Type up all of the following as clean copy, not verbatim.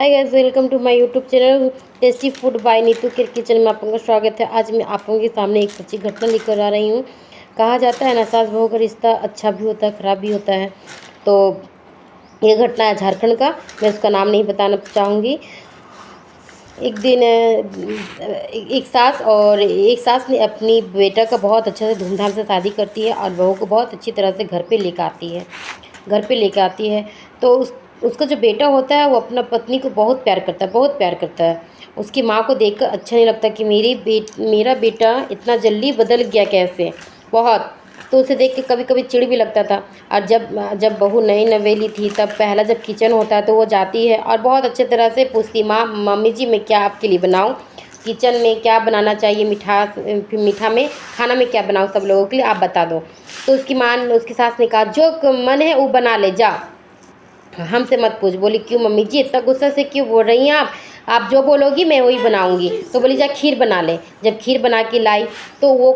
Hi guys, welcome to my YouTube channel tasty food by Neetu के kitchen में आपका स्वागत है। आज मैं आप लोगों के सामने एक सच्ची घटना लेकर आ रही हूँ। कहा जाता है ना, सास बहू का रिश्ता अच्छा भी होता है, ख़राब भी होता है। तो ये घटना है झारखंड का। मैं उसका नाम नहीं बताना चाहूँगी। एक दिन एक सास ने अपनी बेटा का बहुत अच्छे से धूमधाम से शादी करती है और बहू को बहुत अच्छी तरह से घर पे लेकर आती है। तो उसका जो बेटा होता है वो अपना पत्नी को बहुत प्यार करता है, बहुत प्यार करता है। उसकी माँ को देखकर अच्छा नहीं लगता कि मेरा बेटा इतना जल्दी बदल गया कैसे। बहुत। तो उसे देख के कभी कभी चिढ़ भी लगता था। और जब जब बहू नई नवेली थी, तब पहला जब किचन होता है तो वो जाती है और बहुत अच्छे तरह से पूछती, माँ मम्मी जी मैं क्या आपके लिए बनाऊँ, किचन में क्या बनाना चाहिए, मीठा में खाना में क्या बनाऊँ सब लोगों के लिए, आप बता दो। तो उसकी सास ने कहा, जो मन है वो बना ले जा, हमसे मत पूछ। बोली, क्यों मम्मी जी इतना गुस्सा से क्यों बोल रही हैं आप जो बोलोगी मैं वही बनाऊंगी। तो बोली, जा खीर बना ले। जब खीर बना के लाई तो वो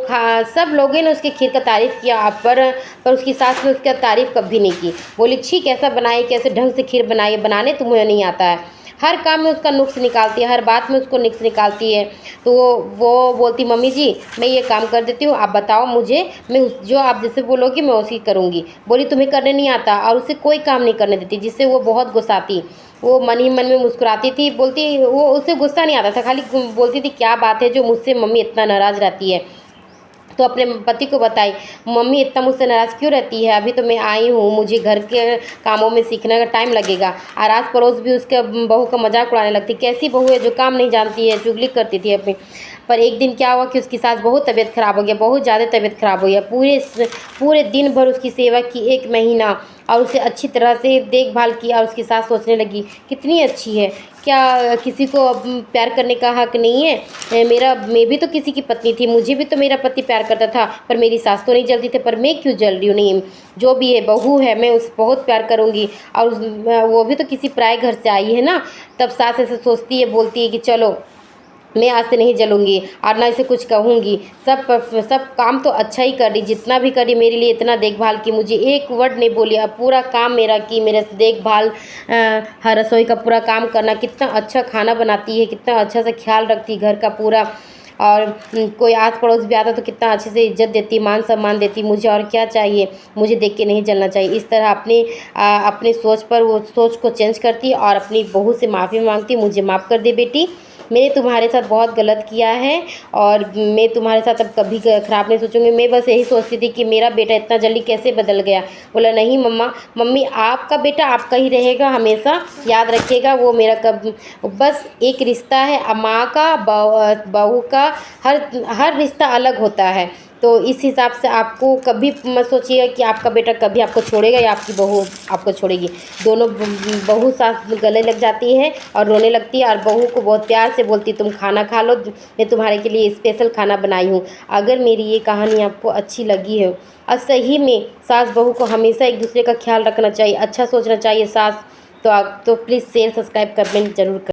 सब लोगों ने उसके खीर का तारीफ़ किया, पर उसकी सास ने उसका तारीफ़ कभी नहीं की। बोली, छी कैसा बनाई, कैसे ढंग से खीर बनाई, बनाने तुम्हें नहीं आता है। हर काम में उसका नुक्स निकालती है, हर बात में उसको नुक्स निकालती है। तो वो बोलती, मम्मी जी मैं ये काम कर देती हूँ, आप बताओ मुझे, जो आप जैसे बोलोगी मैं उसी करूँगी। बोली, तुम्हें करने नहीं आता, और उसे कोई काम नहीं करने देती, जिससे वो बहुत गुस्साती। वो मन ही मन में मुस्कुराती थी, बोलती वो उसे गुस्सा नहीं आता था, खाली बोलती थी क्या बात है जो मुझसे मम्मी इतना नाराज़ रहती है। तो अपने पति को बताई, मम्मी इतना मुझसे नाराज़ क्यों रहती है, अभी तो मैं आई हूँ, मुझे घर के कामों में सीखने का टाइम लगेगा। और आस पड़ोस भी उसके बहू का मजाक उड़ाने लगती, कैसी बहू है जो काम नहीं जानती है, चुगली करती थी अपनी। पर एक दिन क्या हुआ कि उसकी सास बहुत तबीयत ख़राब हो गया, बहुत ज़्यादा तबीयत ख़राब हो गया। पूरे दिन भर उसकी सेवा की, 1 महीना, और उसे अच्छी तरह से देखभाल की। और उसकी सास सोचने लगी, कितनी अच्छी है, क्या किसी को अब प्यार करने का हक नहीं है। मैं भी तो किसी की पत्नी थी, मुझे भी तो मेरा पति प्यार करता था, पर मेरी सास तो नहीं जलती थी, पर मैं क्यों जल रही हूँ। नहीं, जो भी है बहू है, मैं उस बहुत प्यार करूँगी। और वो भी तो किसी पराए घर से आई है ना। तब सास ऐसे सोचती है, बोलती है कि चलो मैं आज से नहीं जलूँगी और ना इसे कुछ कहूँगी। सब काम तो अच्छा ही कर रही, जितना भी करी मेरे लिए, इतना देखभाल की, मुझे एक वर्ड नहीं बोली, अब पूरा काम मेरा की, मेरे देखभाल, हर रसोई का पूरा काम करना, कितना अच्छा खाना बनाती है, कितना अच्छा से ख्याल रखती घर का पूरा। और कोई आस पड़ोस भी आता तो कितना अच्छे से इज्जत देती, मान सम्मान देती। मुझे और क्या चाहिए, मुझे देख के नहीं जलना चाहिए। इस तरह अपने सोच पर वो सोच को चेंज करती और अपनी बहू से माफ़ी मांगती, मुझे माफ़ कर दे बेटी, मैंने तुम्हारे साथ बहुत गलत किया है और मैं तुम्हारे साथ अब कभी ख़राब नहीं सोचूंगी। मैं बस यही सोचती थी कि मेरा बेटा इतना जल्दी कैसे बदल गया। बोला, नहीं मम्मी आपका बेटा आपका ही रहेगा हमेशा, याद रखिएगा। वो मेरा बस एक रिश्ता है, माँ का बहू का, हर हर रिश्ता अलग होता है। तो इस हिसाब से आपको कभी मत सोचिएगा कि आपका बेटा कभी आपको छोड़ेगा या आपकी बहू आपको छोड़ेगी। दोनों बहू सास गले लग जाती है और रोने लगती है, और बहू को बहुत प्यार से बोलती, तुम खाना खा लो, मैं तुम्हारे के लिए स्पेशल खाना बनाई हूँ। अगर मेरी ये कहानी आपको अच्छी लगी है, और सही में सास बहू को हमेशा एक दूसरे का ख्याल रखना चाहिए, अच्छा सोचना चाहिए सास, तो आप तो प्लीज़ शेयर सब्सक्राइब कमेंट जरूर कर।